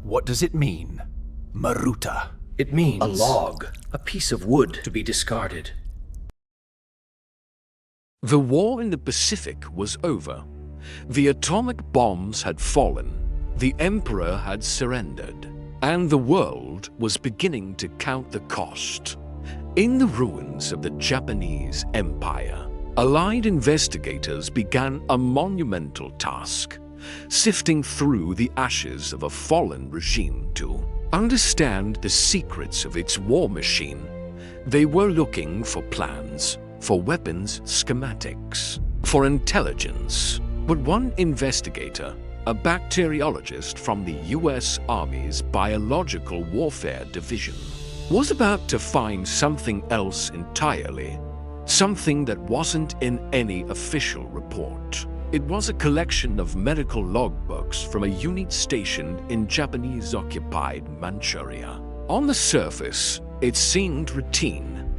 What does it mean? Maruta. It means a log, a piece of wood to be discarded. The war in the Pacific was over. The atomic bombs had fallen, the Emperor had surrendered, and the world was beginning to count the cost. In the ruins of the Japanese Empire, Allied investigators began a monumental task, sifting through the ashes of a fallen regime to understand the secrets of its war machine. They were looking for plans, for weapons schematics, for intelligence. But one investigator, a bacteriologist from the US Army's Biological Warfare Division, was about to find something else entirely, something that wasn't in any official report. It was a collection of medical logbooks from a unit stationed in Japanese-occupied Manchuria. On the surface, it seemed routine.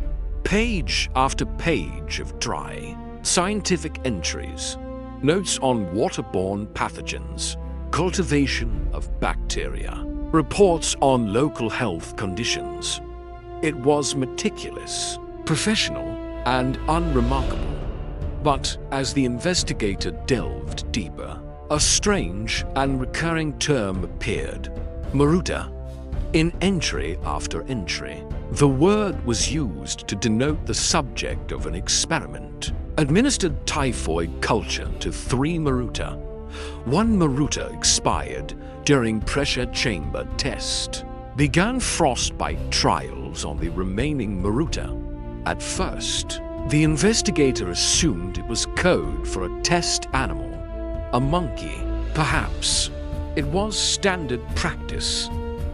Page after page of dry, scientific entries, notes on waterborne pathogens, cultivation of bacteria, reports on local health conditions. It was meticulous, professional, and unremarkable. But as the investigator delved deeper, a strange and recurring term appeared: maruta. In entry after entry, the word was used to denote the subject of an experiment. Administered typhoid culture to 3 maruta. 1 maruta expired during pressure chamber test. Began frostbite trials on the remaining maruta. At first, the investigator assumed it was code for a test animal, a monkey, perhaps. It was standard practice,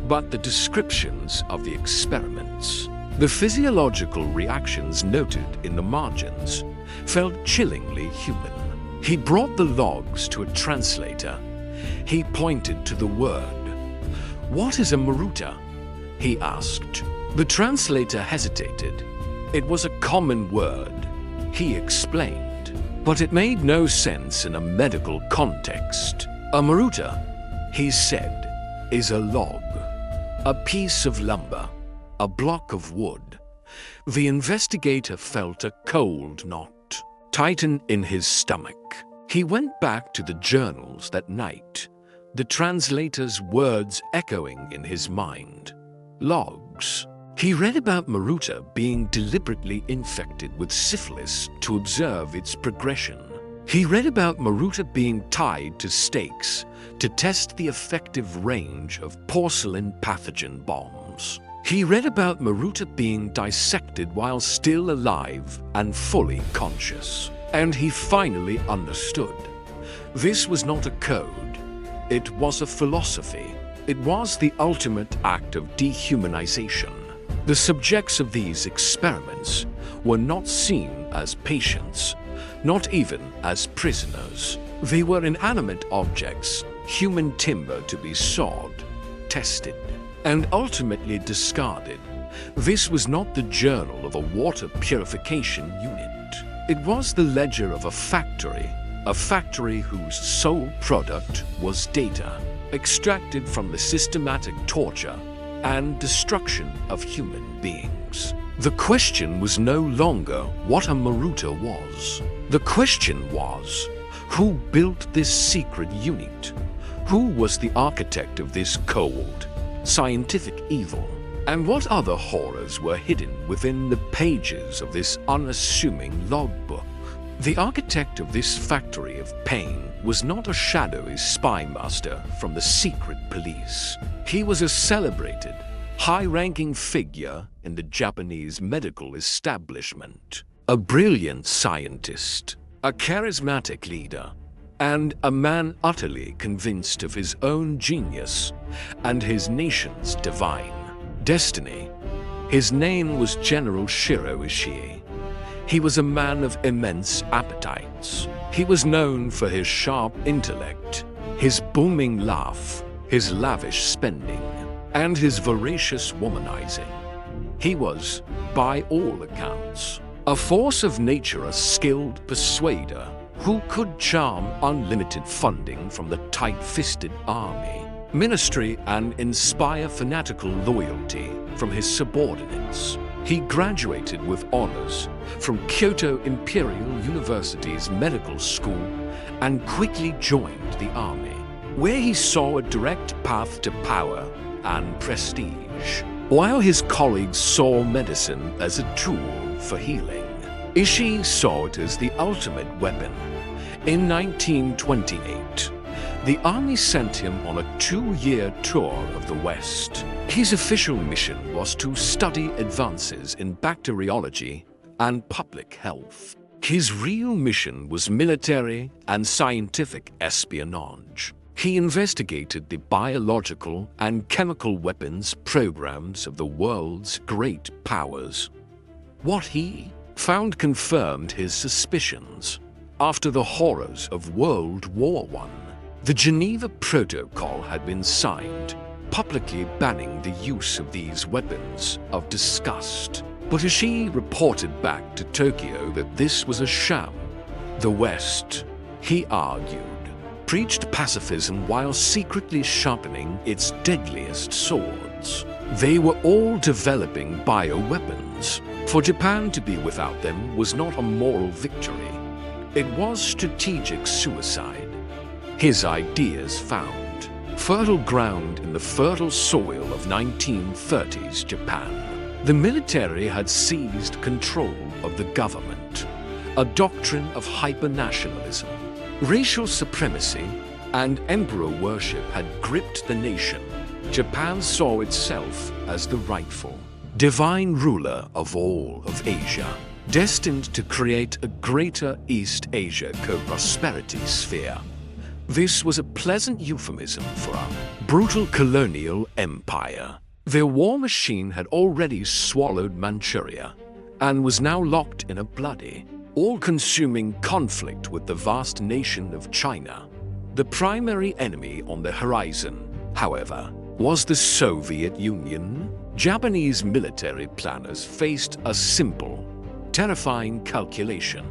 but the descriptions of the experiments, the physiological reactions noted in the margins, felt chillingly human. He brought the logs to a translator. He pointed to the word. "What is a maruta?" he asked. The translator hesitated. It was a common word, he explained, but it made no sense in a medical context. A maruta, he said, is a log, a piece of lumber, a block of wood. The investigator felt a cold knot tighten in his stomach. He went back to the journals that night, the translator's words echoing in his mind. Logs. He read about maruta being deliberately infected with syphilis to observe its progression. He read about maruta being tied to stakes to test the effective range of porcelain pathogen bombs. He read about maruta being dissected while still alive and fully conscious. And he finally understood. This was not a code. It was a philosophy. It was the ultimate act of dehumanization. The subjects of these experiments were not seen as patients, not even as prisoners. They were inanimate objects, human timber to be sawed, tested, and ultimately discarded. This was not the journal of a water purification unit. It was the ledger of a factory whose sole product was data, extracted from the systematic torture and destruction of human beings. The question was no longer what a maruta was. The question was, who built this secret unit? Who was the architect of this cold, scientific evil? And what other horrors were hidden within the pages of this unassuming logbook? The architect of this factory of pain was not a shadowy spy master from the secret police. He was a celebrated, high-ranking figure in the Japanese medical establishment, a brilliant scientist, a charismatic leader, and a man utterly convinced of his own genius and his nation's divine destiny. His name was General Shiro Ishii. He was a man of immense appetites. He was known for his sharp intellect, his booming laugh, his lavish spending, and his voracious womanizing. He was, by all accounts, a force of nature, a skilled persuader who could charm unlimited funding from the tight-fisted army. ministry and inspire fanatical loyalty from his subordinates. He graduated with honors from Kyoto Imperial University's medical school and quickly joined the army, where he saw a direct path to power and prestige. While his colleagues saw medicine as a tool for healing, Ishii saw it as the ultimate weapon. In 1928, the army sent him on a 2-year tour of the West. His official mission was to study advances in bacteriology and public health. His real mission was military and scientific espionage. He investigated the biological and chemical weapons programs of the world's great powers. What he found confirmed his suspicions. After the horrors of World War I, the Geneva Protocol had been signed, publicly banning the use of these weapons of disgust. But Ishii reported back to Tokyo that this was a sham. The West, he argued, preached pacifism while secretly sharpening its deadliest swords. They were all developing bioweapons. For Japan to be without them was not a moral victory. It was strategic suicide. His ideas found fertile ground in the fertile soil of 1930s Japan. The military had seized control of the government, a doctrine of hypernationalism. Racial supremacy and emperor worship had gripped the nation. Japan saw itself as the rightful, divine ruler of all of Asia, destined to create a greater East Asia co-prosperity sphere. This was a pleasant euphemism for a brutal colonial empire. Their war machine had already swallowed Manchuria and was now locked in a bloody, all-consuming conflict with the vast nation of China. The primary enemy on the horizon, however, was the Soviet Union. Japanese military planners faced a simple, terrifying calculation.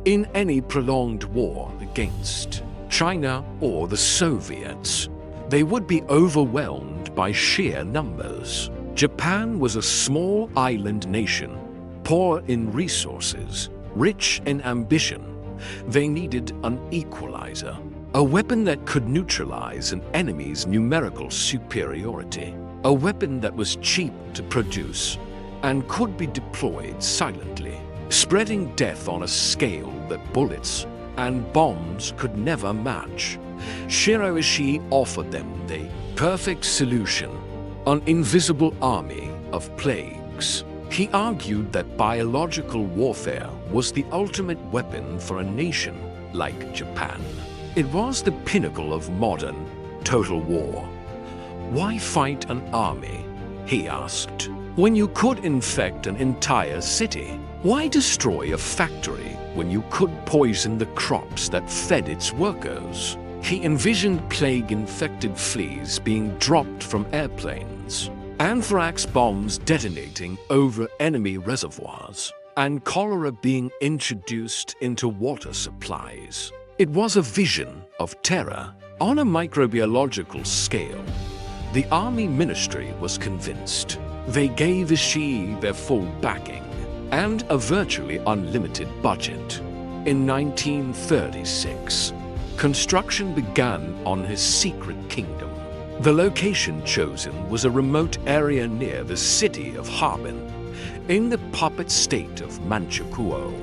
In any prolonged war against China or the Soviets, they would be overwhelmed by sheer numbers. Japan was a small island nation, poor in resources, rich in ambition. They needed an equalizer, a weapon that could neutralize an enemy's numerical superiority, a weapon that was cheap to produce and could be deployed silently, spreading death on a scale that bullets and bombs could never match. Shiro Ishii offered them the perfect solution, an invisible army of plagues. He argued that biological warfare was the ultimate weapon for a nation like Japan. It was the pinnacle of modern, total war. Why fight an army, he asked, when you could infect an entire city? Why destroy a factory when you could poison the crops that fed its workers? He envisioned plague-infected fleas being dropped from airplanes, anthrax bombs detonating over enemy reservoirs, and cholera being introduced into water supplies. It was a vision of terror on a microbiological scale. The army ministry was convinced. They gave Ishii their full backing and a virtually unlimited budget. In 1936, construction began on his secret kingdom. The location chosen was a remote area near the city of Harbin, in the puppet state of Manchukuo.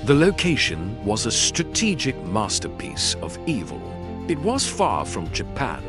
The location was a strategic masterpiece of evil. It was far from Japan,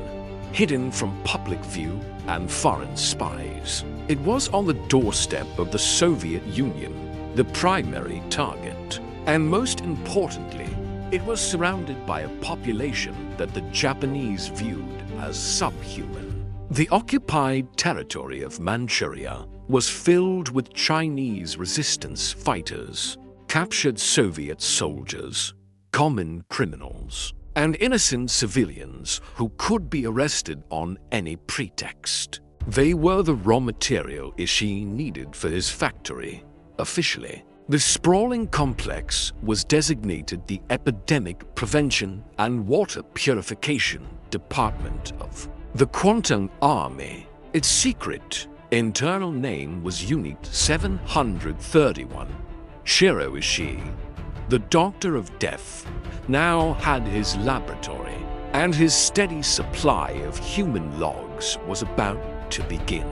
hidden from public view and foreign spies. It was on the doorstep of the Soviet Union, the primary target. And most importantly, it was surrounded by a population that the Japanese viewed as subhuman. The occupied territory of Manchuria was filled with Chinese resistance fighters, captured Soviet soldiers, common criminals, and innocent civilians who could be arrested on any pretext. They were the raw material Ishii needed for his factory. Officially, the sprawling complex was designated the Epidemic Prevention and Water Purification Department of The Quantum Army. Its secret internal name was Unit 731. Shiro Ishii, the Doctor of Death, now had his laboratory, and his steady supply of human logs was about to begin.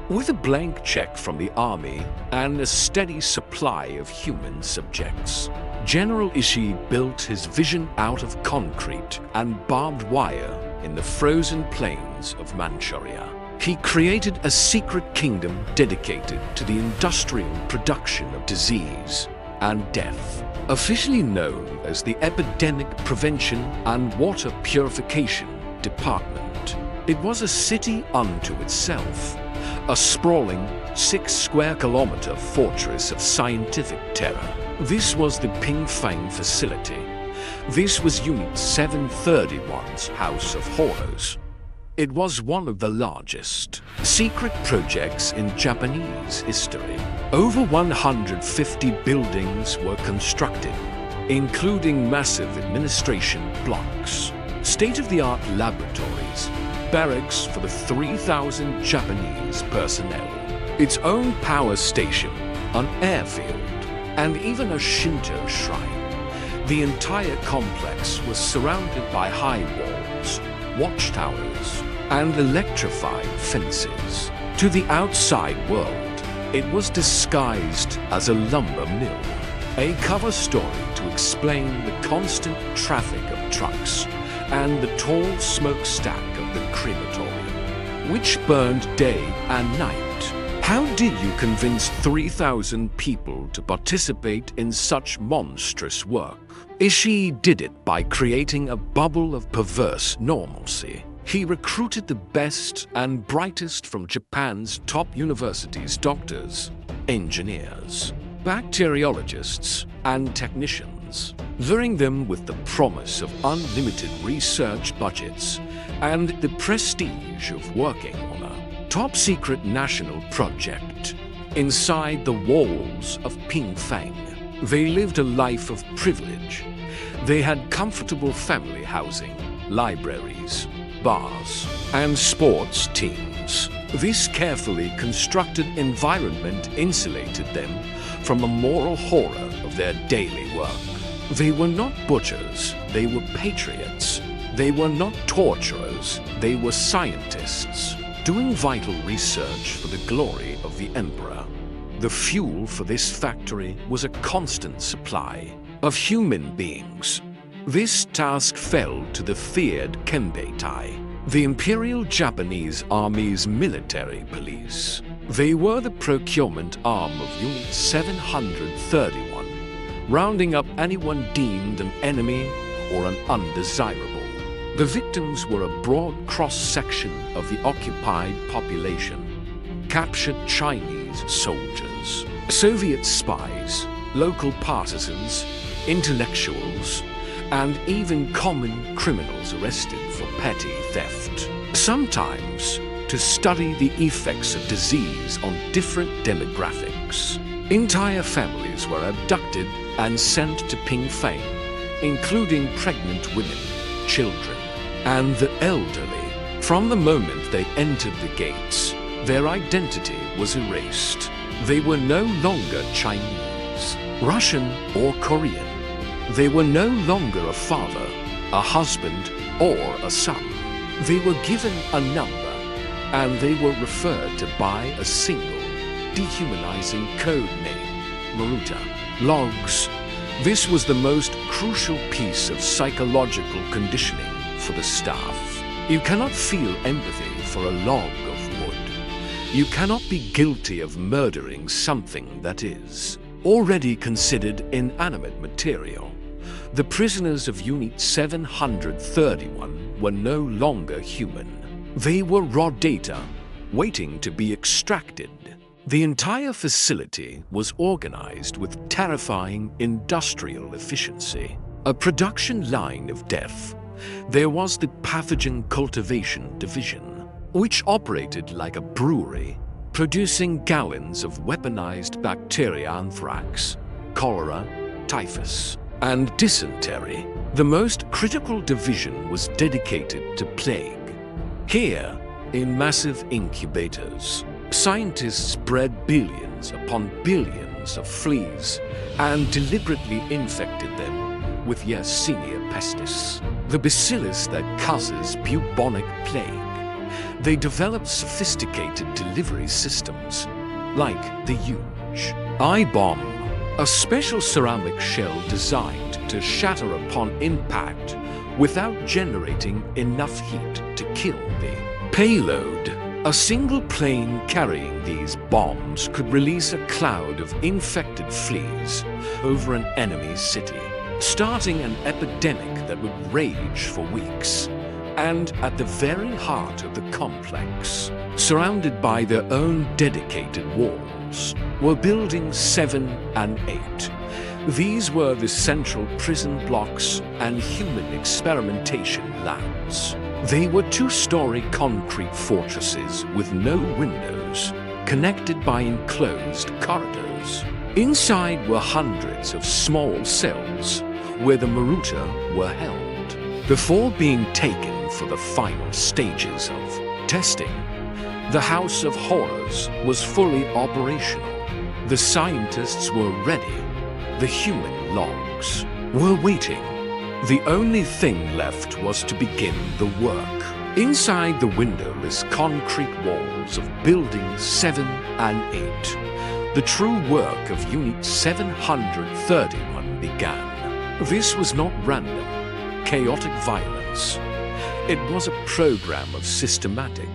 With a blank check from the army and a steady supply of human subjects, General Ishii built his vision out of concrete and barbed wire in the frozen plains of Manchuria. He created a secret kingdom dedicated to the industrial production of disease and death, officially known as the Epidemic Prevention and Water Purification Department. It was a city unto itself, a sprawling 6-square-kilometer fortress of scientific terror. This was the Pingfang facility. This was Unit 731's House of Horrors. It was one of the largest secret projects in Japanese history. Over 150 buildings were constructed, including massive administration blocks, state-of-the-art laboratories, barracks for the 3,000 Japanese personnel, its own power station, an airfield, and even a Shinto shrine. The entire complex was surrounded by high walls, watchtowers, and electrified fences. To the outside world, it was disguised as a lumber mill, a cover story to explain the constant traffic of trucks and the tall smokestack of the crematorium, which burned day and night. How did you convince 3,000 people to participate in such monstrous work? Ishii did it by creating a bubble of perverse normalcy. He recruited the best and brightest from Japan's top universities, doctors, engineers, bacteriologists, and technicians, luring them with the promise of unlimited research budgets and the prestige of working on a top-secret national project. Inside the walls of Pingfang, they lived a life of privilege. They had comfortable family housing, libraries, bars, and sports teams. This carefully constructed environment insulated them from the moral horror of their daily work. They were not butchers, they were patriots. They were not torturers, they were scientists, doing vital research for the glory of the Emperor. The fuel for this factory was a constant supply of human beings. This task fell to the feared Kembeitai, the Imperial Japanese Army's military police. They were the procurement arm of Unit 731, rounding up anyone deemed an enemy or an undesirable. The victims were a broad cross-section of the occupied population: captured Chinese soldiers, Soviet spies, local partisans, intellectuals, and even common criminals arrested for petty theft. Sometimes to study the effects of disease on different demographics. Entire families were abducted and sent to Pingfang, including pregnant women, children, and the elderly. From the moment they entered the gates, their identity was erased. They were no longer Chinese, Russian, or Korean. They were no longer a father, a husband, or a son. They were given a number, and they were referred to by a single, dehumanizing code name: maruta. Logs. This was the most crucial piece of psychological conditioning for the staff. You cannot feel empathy for a log of wood. You cannot be guilty of murdering something that is already considered inanimate material. The prisoners of Unit 731 were no longer human. They were raw data, waiting to be extracted. The entire facility was organized with terrifying industrial efficiency. A production line of death. There was the Pathogen Cultivation Division, which operated like a brewery, producing gallons of weaponized bacteria, anthrax, cholera, typhus, and dysentery. The most critical division was dedicated to plague. Here, in massive incubators, scientists bred billions upon billions of fleas and deliberately infected them with Yersinia pestis, the bacillus that causes bubonic plague. They developed sophisticated delivery systems, like the huge I-bomb, a special ceramic shell designed to shatter upon impact without generating enough heat to kill the payload. A single plane carrying these bombs could release a cloud of infected fleas over an enemy city, starting an epidemic that would rage for weeks. And at the very heart of the complex, surrounded by their own dedicated walls, were buildings 7 and 8. These were the central prison blocks and human experimentation labs. They were 2-story concrete fortresses with no windows, connected by enclosed corridors. Inside were hundreds of small cells where the maruta were held. Before being taken for the final stages of testing, the House of Horrors was fully operational. The scientists were ready. The human logs were waiting. The only thing left was to begin the work. Inside the windowless concrete walls of buildings 7 and 8, the true work of Unit 731 began. This was not random, chaotic violence. It was a program of systematic,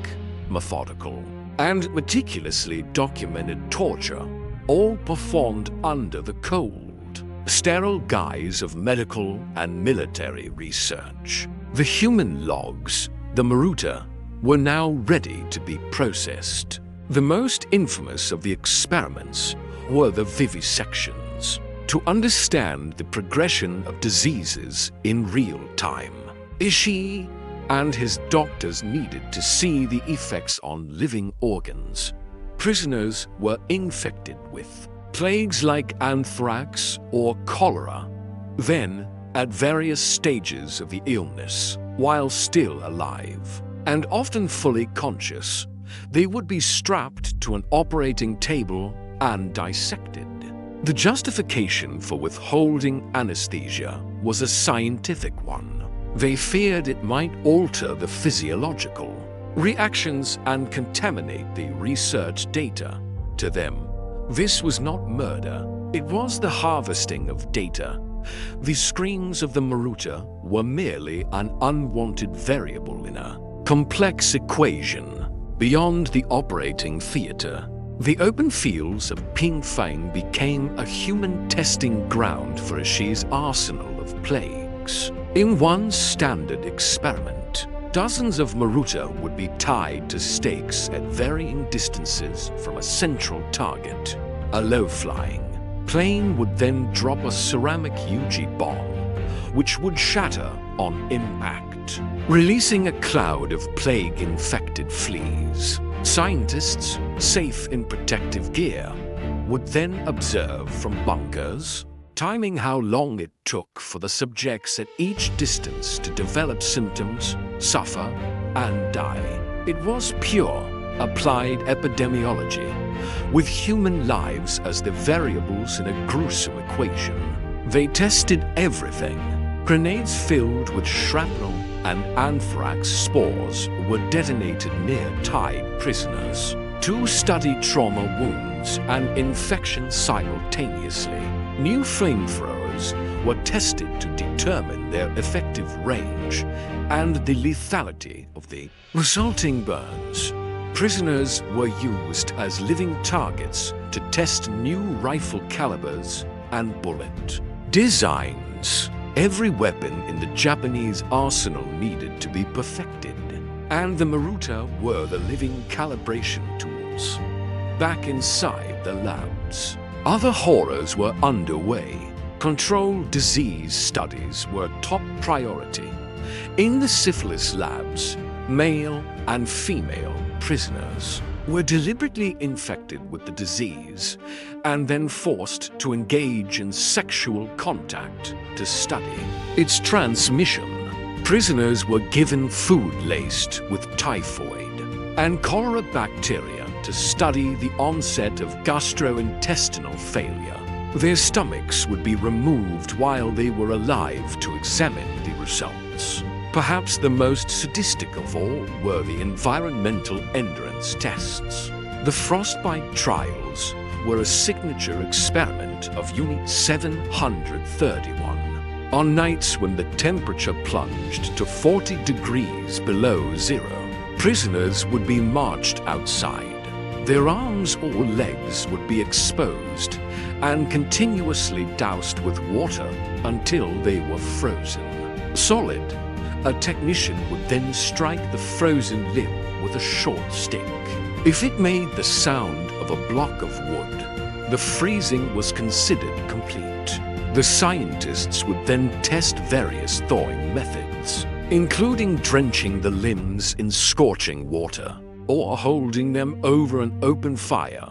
methodical, and meticulously documented torture, all performed under the cold, sterile guise of medical and military research. The human logs, the maruta, were now ready to be processed. The most infamous of the experiments were the vivisections, to understand the progression of diseases in real time. Ishii and his doctors needed to see the effects on living organs. Prisoners were infected with plagues like anthrax or cholera. Then, at various stages of the illness, while still alive, and often fully conscious, they would be strapped to an operating table and dissected. The justification for withholding anesthesia was a scientific one. They feared it might alter the physiological reactions and contaminate the research data. To them, this was not murder. It was the harvesting of data. The screens of the maruta were merely an unwanted variable in a complex equation. Beyond the operating theater, the open fields of Pingfang became a human testing ground for Ishii's arsenal of plagues. In one standard experiment, dozens of maruta would be tied to stakes at varying distances from a central target. A low-flying plane would then drop a ceramic Yuji bomb, which would shatter on impact, releasing a cloud of plague-infected fleas. Scientists, safe in protective gear, would then observe from bunkers, timing how long it took for the subjects at each distance to develop symptoms, suffer, and die. It was pure, applied epidemiology, with human lives as the variables in a gruesome equation. They tested everything. Grenades filled with shrapnel and anthrax spores were detonated near tied prisoners. 2 studied trauma wounds and infections simultaneously. New flamethrowers were tested to determine their effective range and the lethality of the resulting burns. Prisoners were used as living targets to test new rifle calibers and bullet designs. Every weapon in the Japanese arsenal needed to be perfected, and the maruta were the living calibration tools. Back inside the labs, other horrors were underway. Controlled disease studies were top priority. In the syphilis labs, male and female prisoners were deliberately infected with the disease and then forced to engage in sexual contact to study its transmission. Prisoners were given food laced with typhoid and cholera bacteria to study the onset of gastrointestinal failure. Their stomachs would be removed while they were alive to examine the results. Perhaps the most sadistic of all were the environmental endurance tests. The frostbite trials were a signature experiment of Unit 731. On nights when the temperature plunged to 40 degrees below zero, prisoners would be marched outside. Their arms or legs would be exposed and continuously doused with water until they were frozen. Solid, a technician would then strike the frozen limb with a short stick. If it made the sound of a block of wood, the freezing was considered complete. The scientists would then test various thawing methods, including drenching the limbs in scorching water or holding them over an open fire,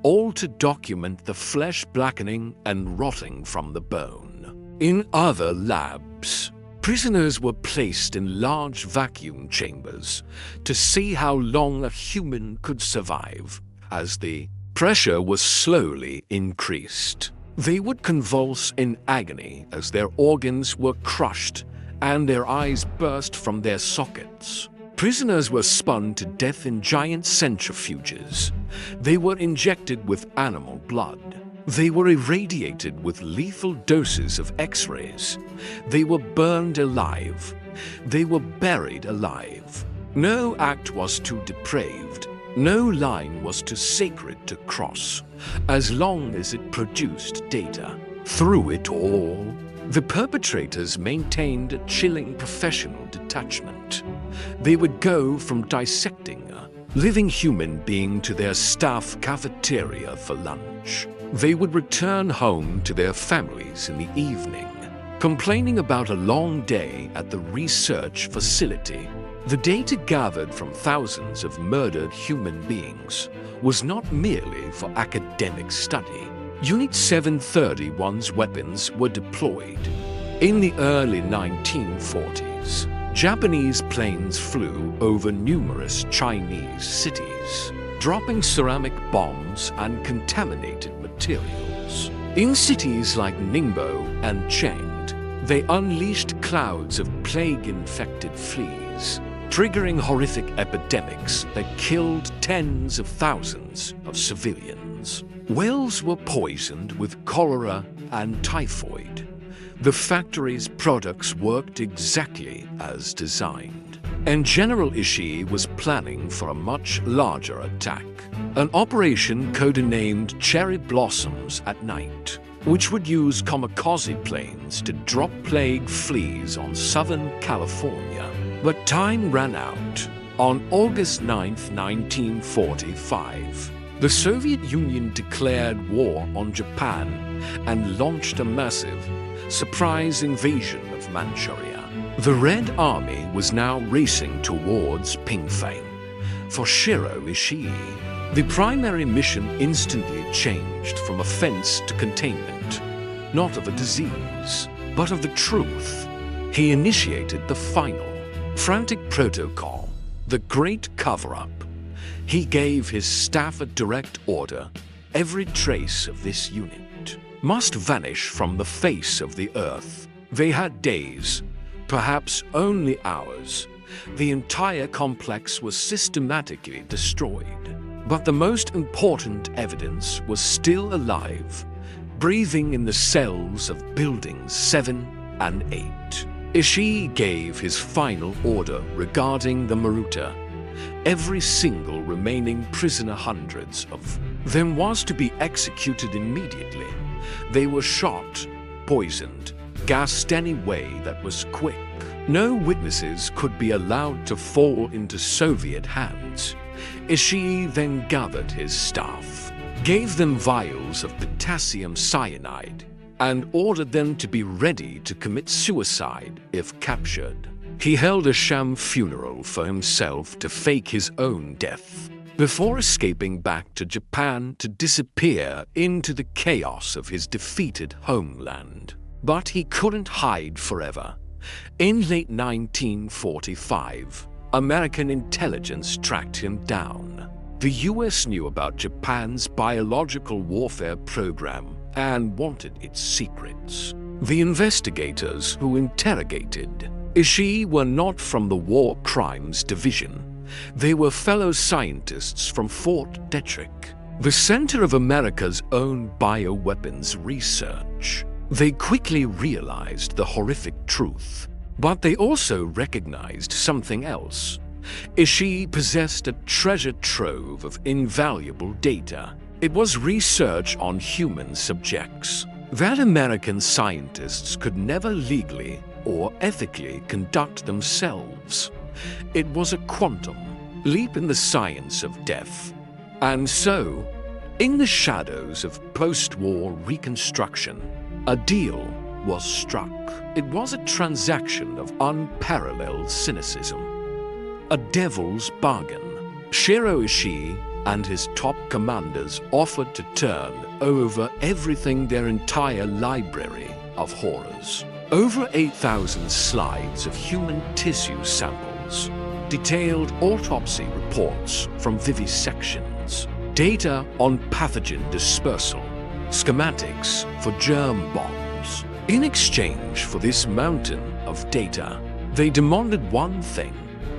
all to document the flesh blackening and rotting from the bone. In other labs, prisoners were placed in large vacuum chambers to see how long a human could survive as the pressure was slowly increased. They would convulse in agony as their organs were crushed and their eyes burst from their sockets. Prisoners were spun to death in giant centrifuges. They were injected with animal blood. They were irradiated with lethal doses of X-rays. They were burned alive. They were buried alive. No act was too depraved. No line was too sacred to cross, as long as it produced data. Through it all, the perpetrators maintained a chilling professional detachment. They would go from dissecting a living human being to their staff cafeteria for lunch. They would return home to their families in the evening, complaining about a long day at the research facility. The data gathered from thousands of murdered human beings was not merely for academic study. Unit 731's weapons were deployed. In the early 1940s, Japanese planes flew over numerous Chinese cities, dropping ceramic bombs and contaminated materials. In cities like Ningbo and Chengdu, they unleashed clouds of plague-infected fleas, triggering horrific epidemics that killed tens of thousands of civilians. Wells were poisoned with cholera and typhoid. The factory's products worked exactly as designed, and General Ishii was planning for a much larger attack, an operation codenamed Cherry Blossoms at Night, which would use kamikaze planes to drop plague fleas on Southern California. But time ran out. On August 9, 1945, the Soviet Union declared war on Japan and launched a massive, surprise invasion of Manchuria. The Red Army was now racing towards Pingfang. For Shiro Ishii, the primary mission instantly changed from offense to containment, not of a disease, but of the truth. He initiated the final, frantic protocol, the Great Cover-Up. He gave his staff a direct order: every trace of this unit must vanish from the face of the earth. They had days, perhaps only hours. The entire complex was systematically destroyed. But the most important evidence was still alive, breathing in the cells of buildings 7 and 8. Ishii gave his final order regarding the maruta. Every single remaining prisoner, hundreds of them, was to be executed immediately. They were shot, poisoned, gassed any way that was quick. No witnesses could be allowed to fall into Soviet hands. Ishii then gathered his staff, gave them vials of potassium cyanide, and ordered them to be ready to commit suicide if captured. He held a sham funeral for himself to fake his own death, before escaping back to Japan to disappear into the chaos of his defeated homeland. But he couldn't hide forever. In late 1945, American intelligence tracked him down. The US knew about Japan's biological warfare program and wanted its secrets. The investigators who interrogated Ishii were not from the War Crimes Division. They were fellow scientists from Fort Detrick, the center of America's own bioweapons research. They quickly realized the horrific truth, but they also recognized something else. Ishii possessed a treasure trove of invaluable data. It was research on human subjects that American scientists could never legally or ethically conduct themselves. It was a quantum leap in the science of death. And so, in the shadows of post-war reconstruction, a deal was struck. It was a transaction of unparalleled cynicism. A devil's bargain. Shiro Ishii and his top commanders offered to turn over everything, their entire library of horrors. Over 8,000 slides of human tissue samples, detailed autopsy reports from vivisections, data on pathogen dispersal, schematics for germ bombs. In exchange for this mountain of data, they demanded one thing: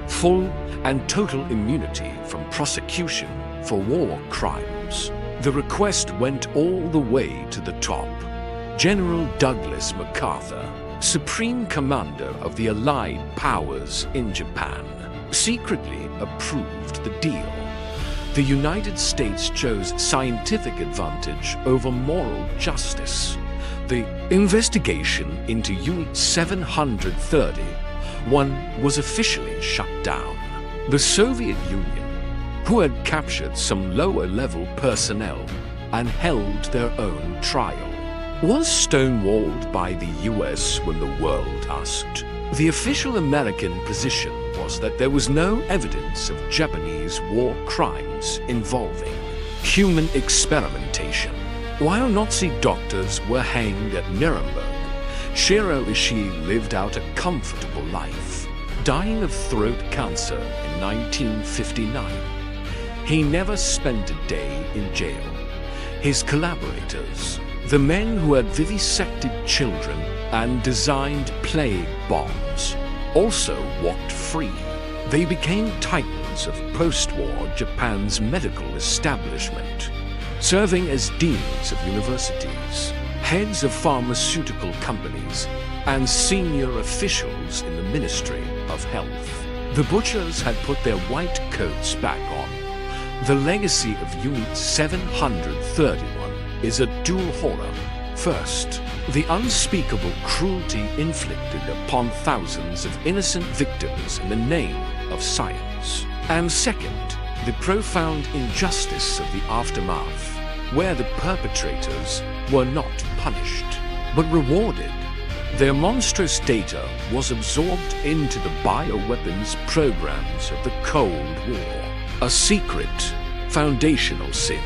full and total immunity from prosecution for war crimes. The request went all the way to the top. General Douglas MacArthur, Supreme Commander of the Allied Powers in Japan, secretly approved the deal. The United States chose scientific advantage over moral justice. The investigation into Unit 731 was officially shut down. The Soviet Union, who had captured some lower-level personnel and held their own trial, was stonewalled by the US when the world asked. The official American position was that there was no evidence of Japanese war crimes involving human experimentation. While Nazi doctors were hanged at Nuremberg, Shiro Ishii lived out a comfortable life, dying of throat cancer in 1959. He never spent a day in jail. His collaborators, the men who had vivisected children and designed plague bombs, also walked free. They became titans of post-war Japan's medical establishment, serving as deans of universities, heads of pharmaceutical companies, and senior officials in the Ministry of Health. The butchers had put their white coats back on. The legacy of Unit 731 is a dual horror. First, the unspeakable cruelty inflicted upon thousands of innocent victims in the name of science. And second, the profound injustice of the aftermath, where the perpetrators were not punished, but rewarded. Their monstrous data was absorbed into the bioweapons programs of the Cold War, a secret, foundational sin.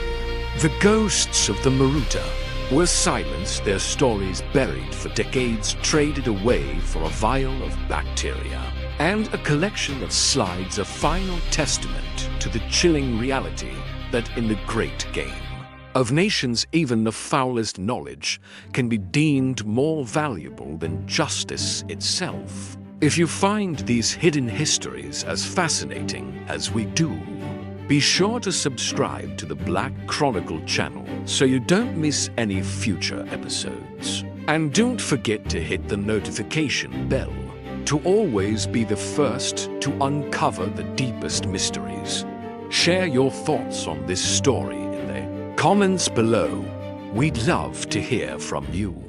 The ghosts of the maruta were silenced, their stories buried for decades, traded away for a vial of bacteria, and a collection of slides, a final testament to the chilling reality that in the great game of nations, even the foulest knowledge can be deemed more valuable than justice itself. If you find these hidden histories as fascinating as we do, be sure to subscribe to the Black Chronicle channel so you don't miss any future episodes. And don't forget to hit the notification bell to always be the first to uncover the deepest mysteries. Share your thoughts on this story in the comments below. We'd love to hear from you.